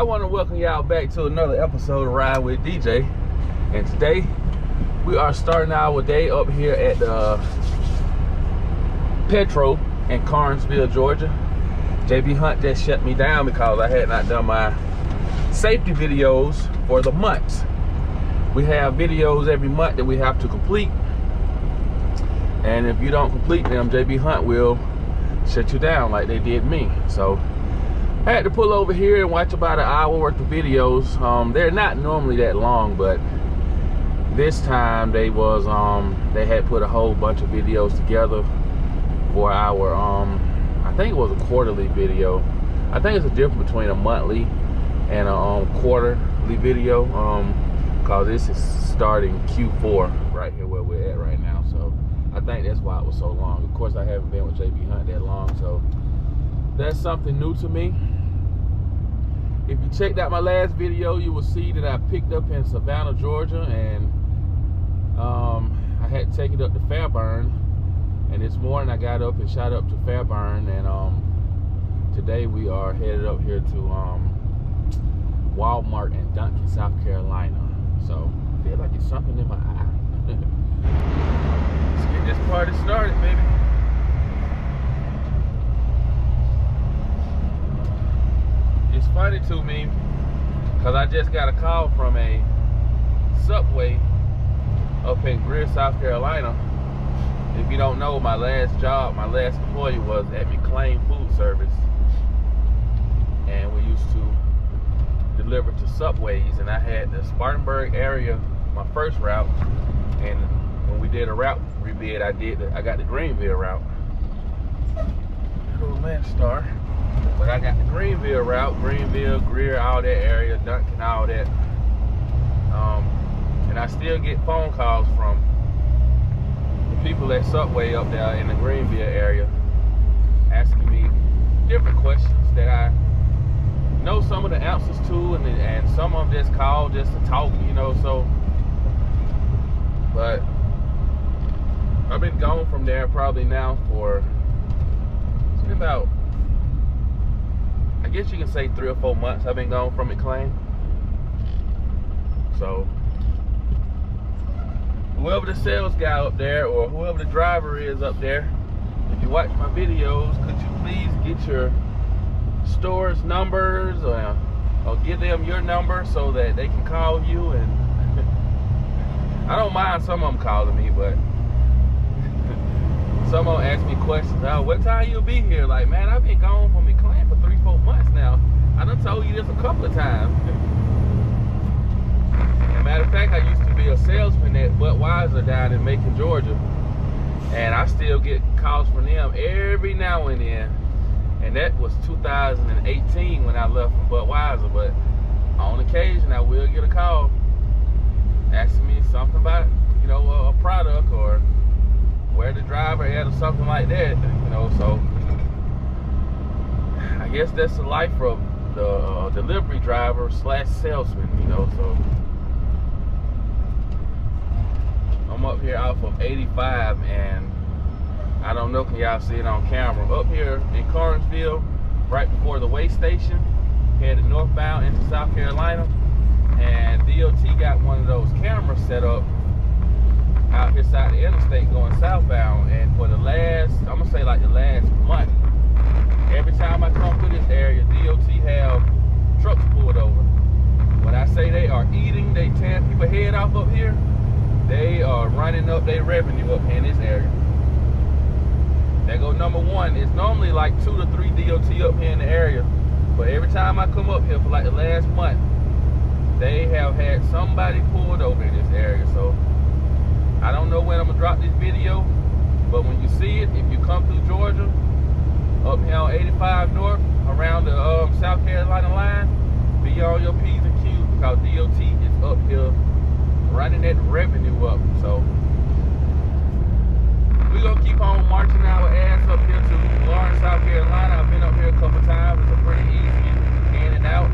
want to welcome y'all back to another episode of Ride with DJ. And today we are starting our day up here at the Petro in Carnesville, Georgia. JB Hunt just shut me down because I had not done my safety videos for the months. We have videos every month that we have to complete, and if you don't complete them, JB Hunt will shut you down like they did me. So I had to pull over here and watch about an hour worth of videos. They're not normally that long, but this time they had put a whole bunch of videos together for our I think it was a quarterly video. I think it's a difference between a monthly and a quarterly video, because this is starting Q4 right here where we're at right now. So I think that's why it was so long. Of course, I haven't been with JB Hunt that long, so that's something new to me. If you checked out my last video, you will see that I picked up in Savannah, Georgia, and I had to take it up to Fairburn. And this morning I got up and shot up to Fairburn, and today we are headed up here to Walmart in Duncan, South Carolina. So I feel like it's something in my eye. Let's get this party started, baby. It's funny to me because I just got a call from a Subway up in GREER, South Carolina. If you don't know, my last job, my last employee was at McLean Food Service, and we used to deliver to Subways, and I had the Spartanburg area, my first route, and when we did a route rebid, I got the Greenville route. Little Landstar. But I got the Greenville route, Greenville, GREER, all that area, Duncan, all that. And I still get phone calls from the people at Subway up there in the Greenville area asking me different questions that I know some of the answers to, and some of them just call just to talk, you know. So, but I've been gone from there probably now for, it's been about, I guess you can say 3 or 4 months I've been gone from McLean. So whoever the sales guy up there, or whoever the driver is up there, if you watch my videos, could you please get your store's numbers, or give them your number so that they can call you? And I don't mind some of them calling me, but some of them ask me questions. Oh, what time you'll be here? Like, man, I've been gone from McLean for 3-4 months now. I done told you this a couple of times. As a matter of fact, I used to be a salesman at Budweiser down in Macon, Georgia, and I still get calls from them every now and then. And that was 2018 when I left from Budweiser. But on occasion, I will get a call asking me something about, you know, a product, or where the driver at, or something like that, you know. So I guess that's the life of the delivery driver / salesman, you know. So I'm up here off of 85, and I don't know, can y'all see it on camera? Up here in Carnesville, right before the way station, headed northbound into South Carolina, and DOT got one of those cameras set up out here side of the interstate going southbound. And for the last, I'm gonna say like the last month, every time I come through this area, DOT have trucks pulled over. When I say they are eating, they tearing people head off up here, they are running up their revenue up here in this area. There go number one. It's normally like 2 to 3 DOT up here in the area, but every time I come up here for like the last month, they have had somebody pulled over in this area. So I don't know when I'm gonna drop this video, but when you see it, if you come through Georgia, up here on 85 North, around the South Carolina line, be on your P's and Q's, because DOT is up here running that revenue up. So we're gonna keep on marching our ass up here to Lawrence, South Carolina. I've been up here a couple times. It's a pretty easy in and out.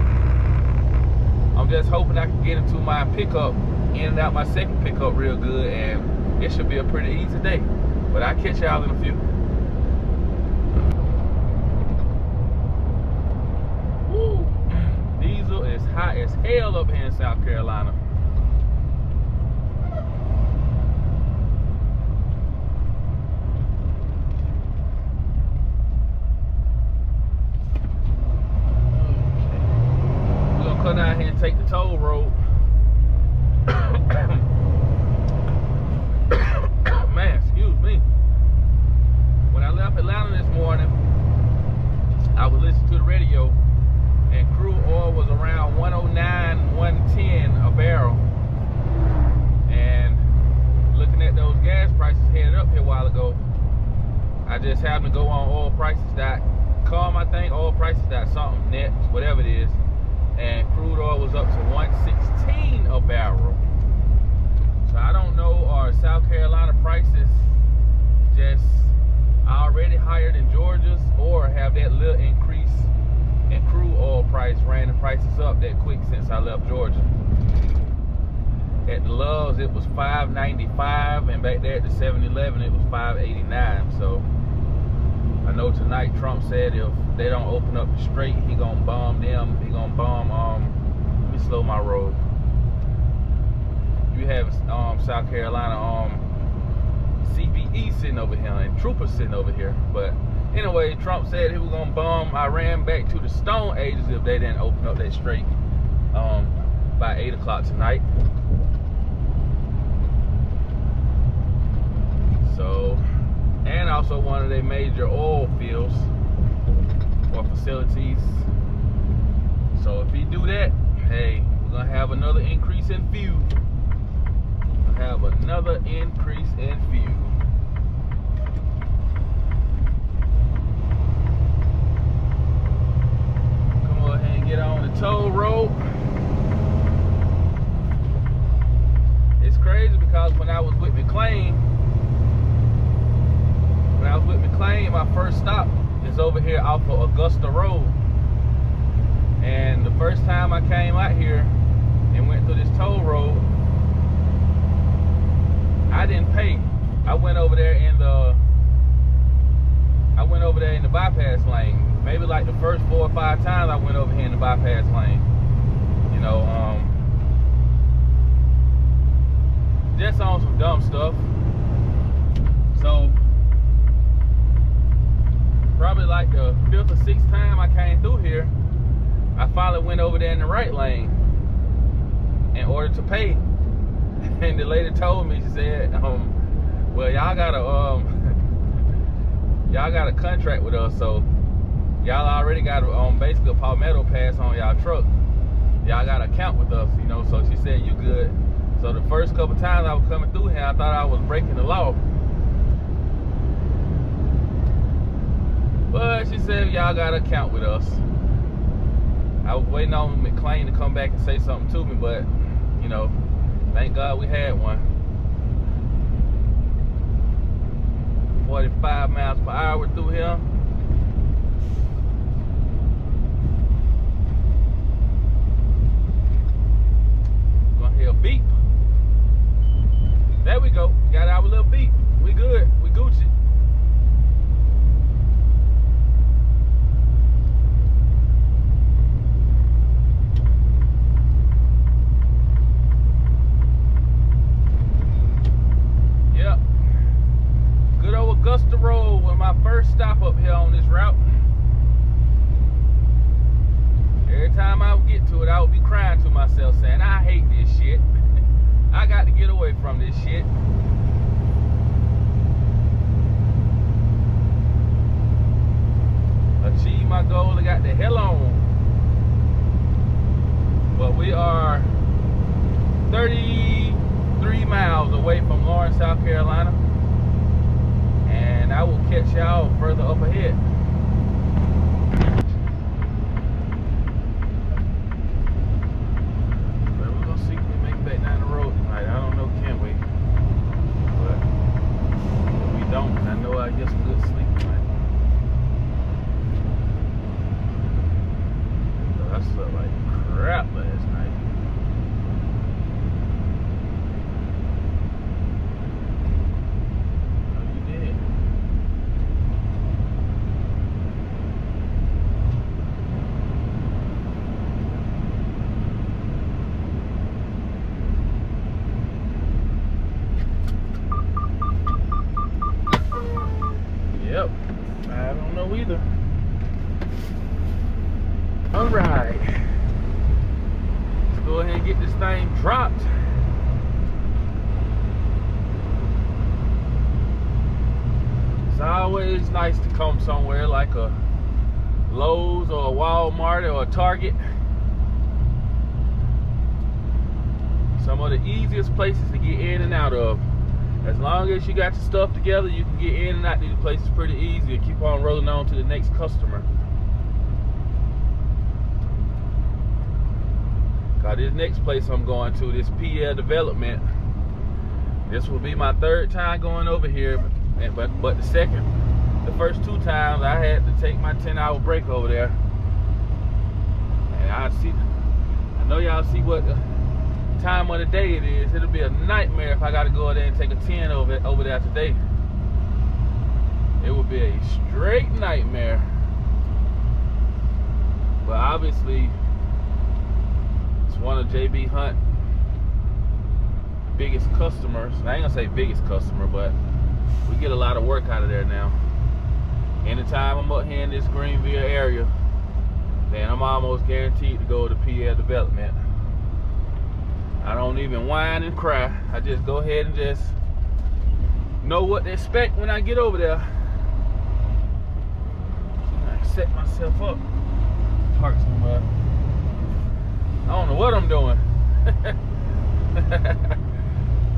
I'm just hoping I can get into my pickup, in and out my second pickup real good, and it should be a pretty easy day. But I'll catch y'all in a few. Woo. Diesel hot as hell up here in South Carolina. We're gonna come down here and take the toll road. Man, excuse me. When I left Atlanta this morning, I was listening to the radio, and crude oil was around 109, 110 a barrel. And looking at those gas prices headed up here a while ago, I just happened to go on oilprices.com, I think, oilprices.something, net, whatever it is, and crude oil was up to 116 a barrel. So I don't know, are South Carolina prices just already higher than Georgia's, or have that little increase in crude oil price ran the prices up that quick since I left Georgia? At the Loves it was $5.95, and back there at the 7-Eleven it was $5.89. So I know tonight Trump said if they don't open up the strait, he gonna bomb them. He gonna bomb let me slow my road. You have South Carolina CBE sitting over here and troopers sitting over here. But anyway, Trump said he was gonna bomb Iran back to the Stone Ages if they didn't open up that strait by 8 o'clock tonight. So, and also one of their major oil fields or facilities. So if he do that, hey, we're gonna have another increase in fuel. Have another increase in fuel. Come on ahead and get on the toll road. It's crazy because when I was with McLean, my first stop is over here off of Augusta Road. And the first time I came out here and went through this toll road, I didn't pay. I went over there in the bypass lane. Maybe like the first 4 or 5 times I went over here in the bypass lane. You know, just on some dumb stuff. So probably like the 5th or 6th time I came through here, I finally went over there in the right lane in order to pay. And the lady told me, she said, well, y'all got a contract with us, so y'all already got basically a Palmetto pass on y'all truck. Y'all got an account with us, you know. So she said, you good. So the first couple times I was coming through here, I thought I was breaking the law. But she said, y'all got an account with us. I was waiting on McLean to come back and say something to me, but, you know, thank God we had one. 45 miles per hour through here. Gonna hear a beep. There we go. Got our little beep. We good. We Gucci. Augusta Road was my first stop up here on this route. Every time I would get to it, I would be crying to myself saying, I hate this shit. I got to get away from this shit. Achieve my goal and got the hell on. But we are 33 miles away from Lawrence, South Carolina. And I will catch y'all further up ahead. But we're gonna see if we make it back down the road tonight. I don't know, can we? But if we don't, I know I get some good sleep tonight. So I slept like crap last night. either. All right. Let's go ahead and get this thing dropped. It's always nice to come somewhere like a Lowe's or a Walmart or a Target. Some of the easiest places to get in and out of. As long as you got your stuff together, you can get in and out these places pretty easy and keep on rolling on to the next customer. Cause this next place I'm going to, this PL development, this will be my third time going over here, but the first 2 times I had to take my 10-hour break over there. And I know y'all see what time of the day it is. It'll be a nightmare if I gotta go there and take a 10 over there today. It would be a straight nightmare. But obviously it's one of JB Hunt's biggest customers. I ain't gonna say biggest customer, but we get a lot of work out of there now. Anytime I'm up here in this Greenville area, then I'm almost guaranteed to go to PL development. I don't even whine and cry. I just go ahead and just know what to expect when I get over there. I set myself up. Park somewhere. I don't know what I'm doing.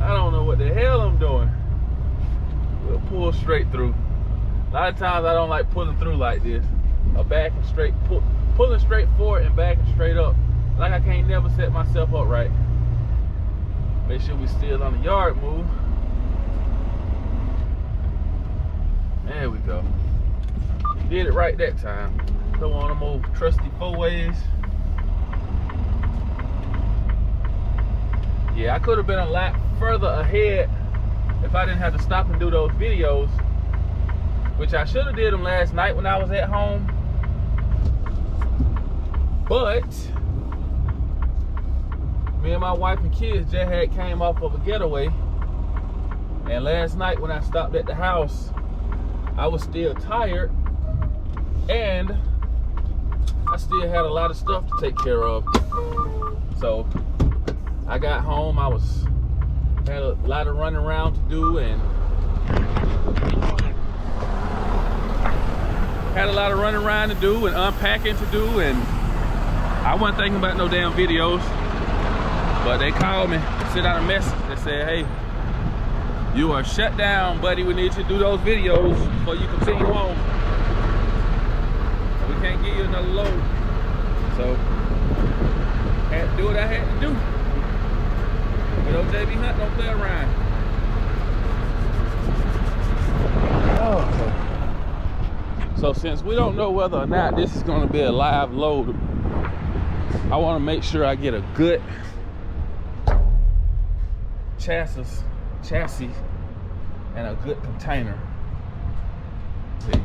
I don't know what the hell I'm doing. We'll pull straight through. A lot of times I don't like pulling through like this. Or back and straight, pulling straight forward and back and straight up. Like I can't never set myself up right. Make sure we still on the yard move. There we go. Did it right that time. Don't want them old trusty 4-ways. Yeah, I could have been a lot further ahead if I didn't have to stop and do those videos, which I should have did them last night when I was at home. But me and my wife and kids just had came off of a getaway, and last night when I stopped at the house, I was still tired, and I still had a lot of stuff to take care of. So I got home, had a lot of running around to do, and unpacking to do, and I wasn't thinking about no damn videos. But they called me, sent out a message that said, hey, you are shut down, buddy. We need you to do those videos before you continue on. We can't give you another load. So, had to do what I had to do. But old JB Hunt don't play around. Oh. So since we don't know whether or not this is gonna be a live load, I wanna make sure I get a good chassis and a good container. See,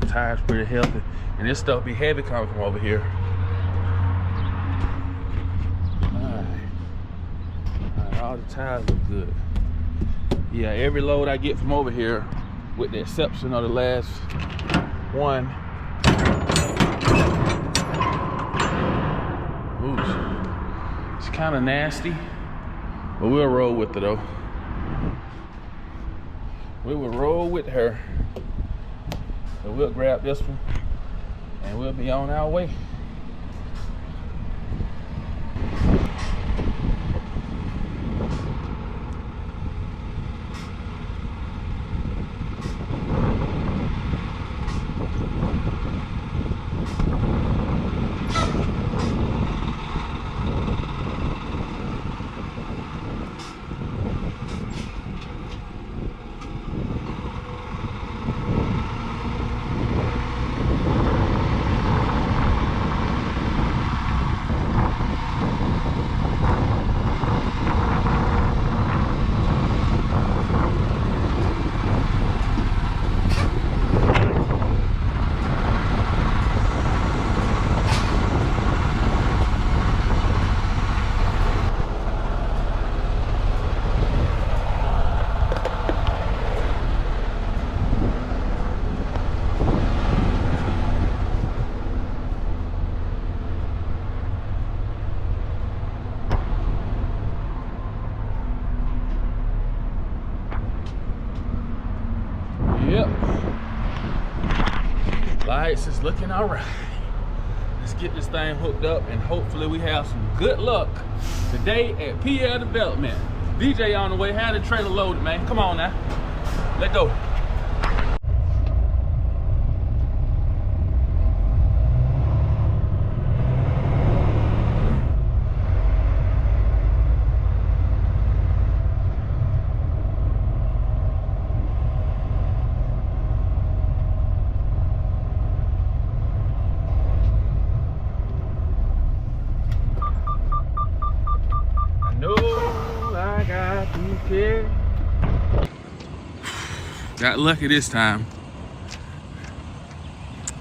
the tire's pretty healthy, and this stuff be heavy coming from over here. All the tires look good. Yeah, every load I get from over here, with the exception of the last one. Ooh, it's kind of nasty. But we'll roll with it though. We will roll with her. So we'll grab this one and we'll be on our way. Yep. Lights is looking all right. Let's get this thing hooked up and hopefully we have some good luck today at PL Development. DJ on the way, had the trailer loaded, man. Come on now. Let go. Got lucky this time.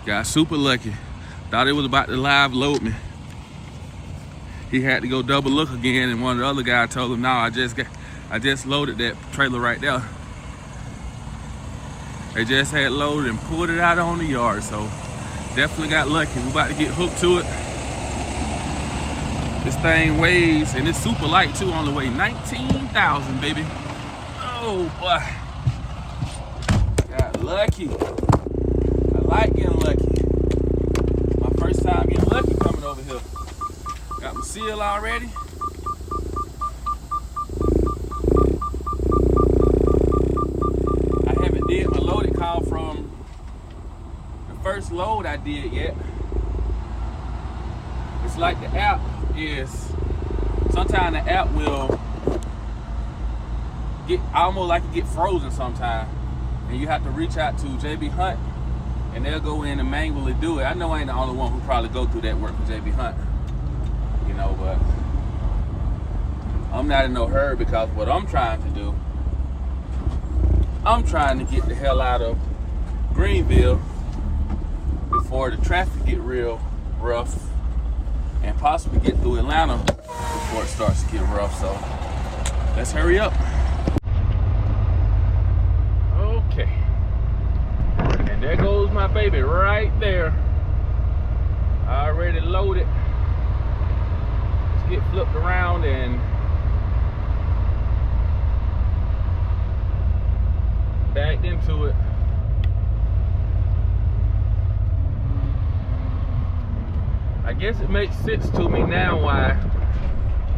Got super lucky. Thought it was about to live load me. He had to go double look again, and one of the other guys told him, "No, I just loaded that trailer right there." They just had loaded and pulled it out on the yard, so definitely got lucky. We about to get hooked to it. This thing weighs, and it's super light too, on the way 19,000, baby. Oh boy. Got lucky. I like getting lucky. My first time getting lucky coming over here. Got my seal already. I haven't did my loaded call from the first load I did yet. It's like the app is, sometimes the app will get almost like it get frozen sometimes. And you have to reach out to JB Hunt and they'll go in and manually do it. I know I ain't the only one who probably go through that work for JB Hunt, you know, but I'm not in no hurry because what I'm trying to do, I'm trying to get the hell out of Greenville before the traffic get real rough and possibly get through Atlanta before it starts to get rough. So let's hurry up. Okay, and there goes my baby right there. Already loaded. Let's get flipped around and backed into it. I guess it makes sense to me now why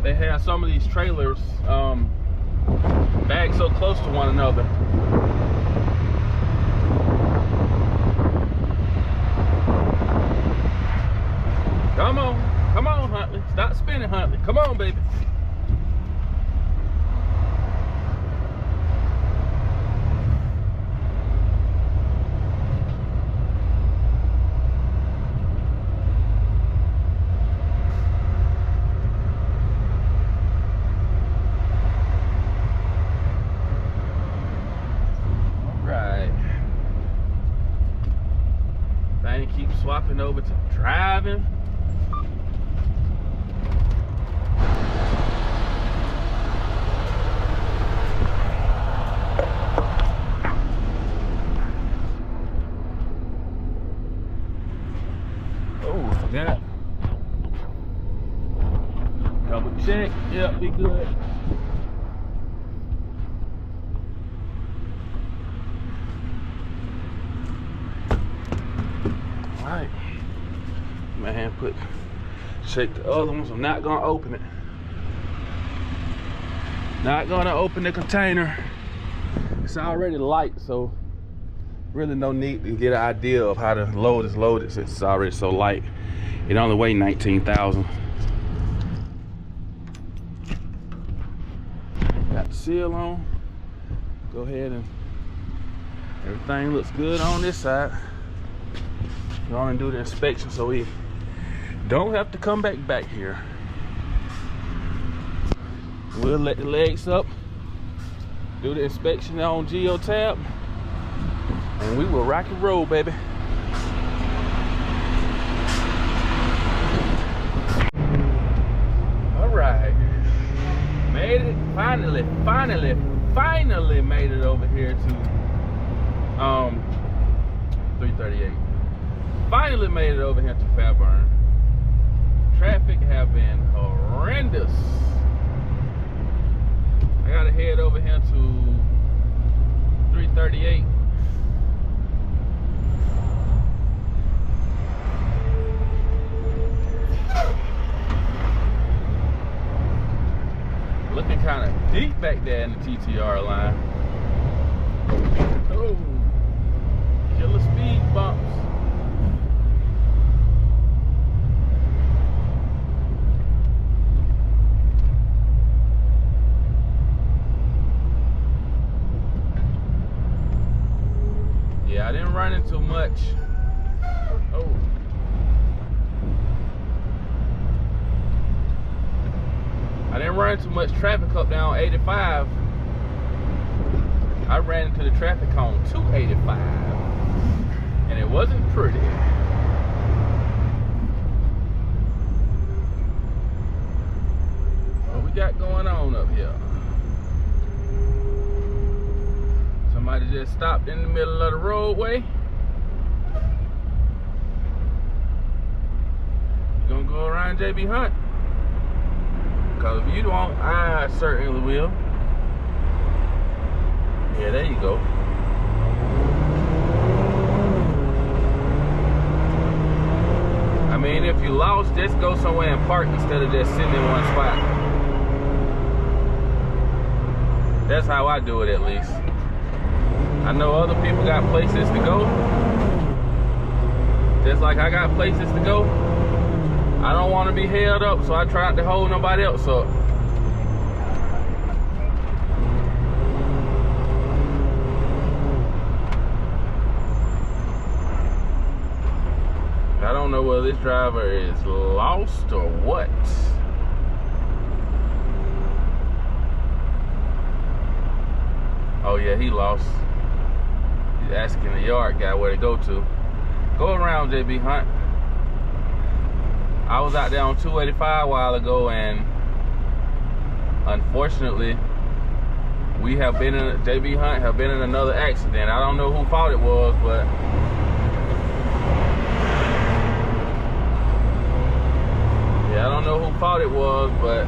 they have some of these trailers backed so close to one another. Come on, Huntley. Stop spinning, Huntley. Come on, baby. All right. Thing keeps swapping over to driving. Yeah. Double check. Yep, be good. All right. Man, shake the other ones. I'm not gonna open it. Not gonna open the container. It's already light, so really no need to get an idea of how the load is loaded since it's already so light. It only weighs 19,000. Got the seal on. Go ahead and everything looks good on this side. Go on and do the inspection so we don't have to come back here. We'll let the legs up, do the inspection on Geotab, and we will rock and roll, baby. Made it, finally made it over here to 338. Finally made it over here to Fairburn. Traffic have been horrendous. I gotta head over here to 338 adding the TTR line. Oh, killer speed bumps. Yeah, I didn't run into much. Oh. I didn't run into much traffic up down 85. I ran into the traffic on 285, and it wasn't pretty. What we got going on up here? Somebody just stopped in the middle of the roadway. You gonna go around JB Hunt? Because if you don't, I certainly will. Yeah, there you go. I mean, if you lost, just go somewhere and park instead of just sitting in one spot. That's how I do it, at least. I know other people got places to go. Just like I got places to go. I don't want to be held up, so I try not to hold nobody else up. I don't know whether this driver is lost or what. Oh yeah, he lost. He's asking the yard guy where to go to. Go around, JB Hunt. I was out there on 285 a while ago, and unfortunately, we have been in, JB Hunt have been in another accident. I don't know who fault it was, but yeah, I don't know who fault it was, but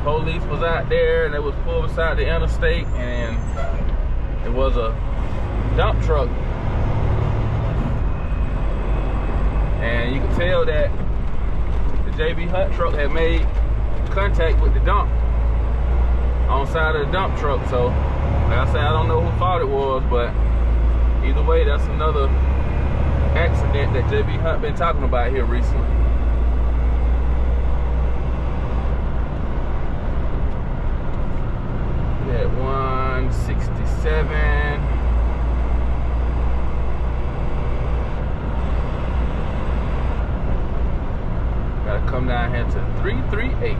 police was out there and they was pulled beside the interstate, and it was a dump truck, and you could tell that the JB Hunt truck had made contact with the dump on the side of the dump truck. So like I said, I don't know who fault it was, but either way, that's another accident that JB Hunt been talking about here recently. At 167. Gotta come down here to 338.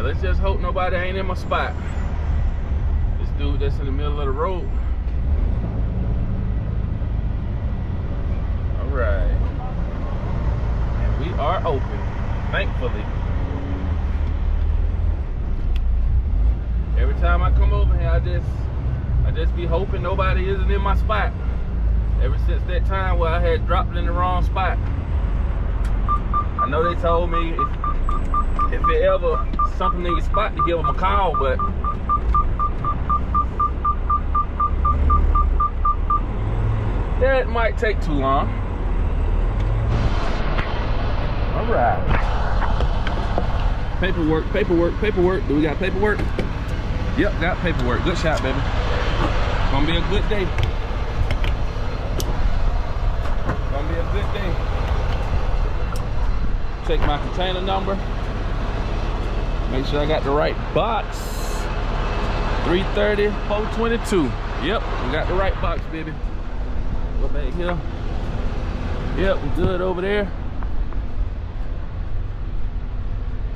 Let's just hope nobody ain't in my spot. This dude that's in the middle of the road. All right. And we are open, thankfully. Every time I come over here, I just be hoping nobody isn't in my spot. Ever since that time where I had dropped in the wrong spot. I know they told me if it ever something in your spot to give them a call, but that might take too long. All right. Paperwork, paperwork, paperwork. Do we got paperwork? Yep, got paperwork. Good shot, baby. Gonna be a good day. Gonna be a good day. Check my container number. Make sure I got the right box. 330, 422. Yep, we got the right box, baby. Go back here. Yep, we good over there.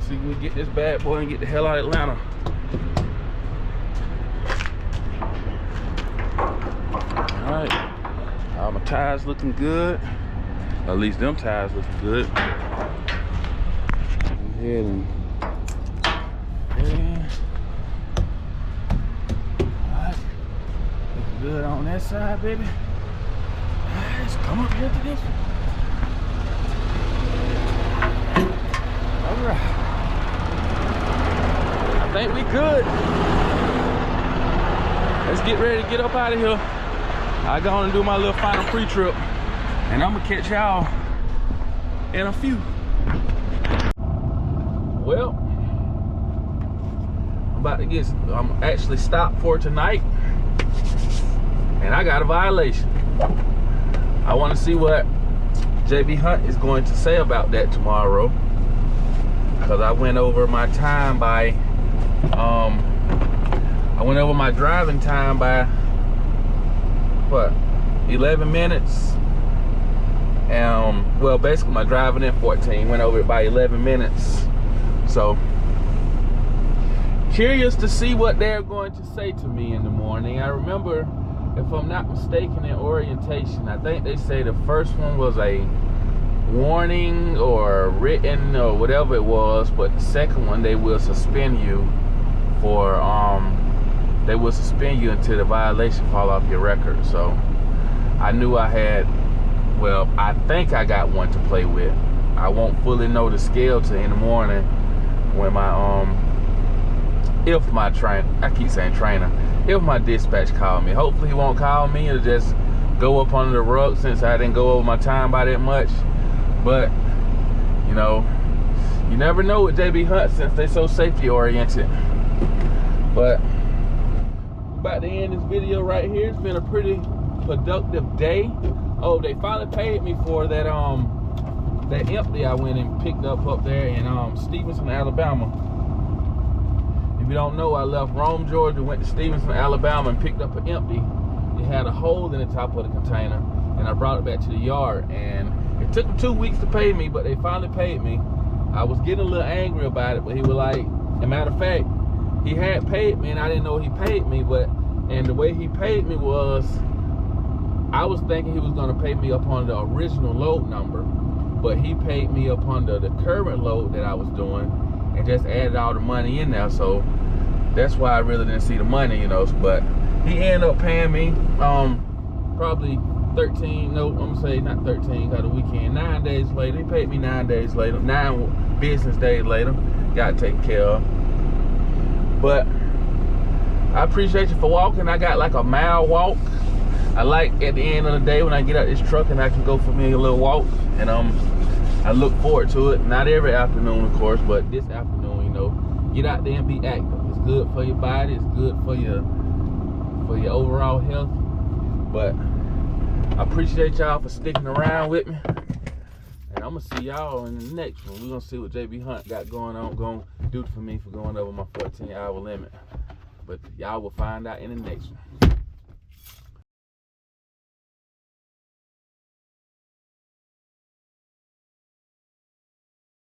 See if we can get this bad boy and get the hell out of Atlanta. All right, all my tires looking good. At least them tires looking good. Go ahead and good on that side, baby. Let's come up here to this one. All right. I think we good. Let's get ready to get up out of here. I go on and do my little final pre-trip, and I'm gonna catch y'all in a few. Well, I'm actually stopped for tonight, and I got a violation. I want to see what JB Hunt is going to say about that tomorrow, because I went over my time by I went over my driving time by what, 11 minutes. Well, basically my driving in 14, went over it by 11 minutes. So curious to see what they're going to say to me in the morning. I remember, if I'm not mistaken, in orientation, I think they say the first one was a warning or written or whatever it was, but the second one they will suspend you for they will suspend you until the violation fall off your record. So I knew I had, well, I think I got one to play with. I won't fully know the scale till in the morning when my if my dispatch call me. Hopefully he won't call me. It'll just go up under the rug since I didn't go over my time by that much. But you know, you never know with JB Hunt since they so safety oriented. But about to end this video right here. It's been a pretty productive day. Oh, they finally paid me for that that empty I went and picked up there in Stevenson, Alabama. If you don't know, I left Rome, Georgia, went to Stevenson, Alabama, and picked up an empty. It had a hole in the top of the container, and I brought it back to the yard. And it took them 2 weeks to pay me, but they finally paid me. I was getting a little angry about it, but he was like, as a matter of fact, he had paid me, and I didn't know he paid me. And the way he paid me was, I was thinking he was going to pay me up on the original load number, but he paid me up under the current load that I was doing and just added all the money in there. So that's why I really didn't see the money, you know. But he ended up paying me probably 13, no, I'm gonna say not 13, got a weekend, 9 days later. He paid me 9 days later, 9 business days later. Got taken care of. But I appreciate you for walking. I got like a mile walk. I like at the end of the day when I get out this truck and I can go for me a little walk, and I look forward to it. Not every afternoon, of course, but this afternoon, you know, get out there and be active. It's good for your body. It's good for your overall health. But I appreciate y'all for sticking around with me, and I'm gonna see y'all in the next one. We're gonna see what JB Hunt got going on, gonna do for me for going over my 14-hour limit. But y'all will find out in the next one.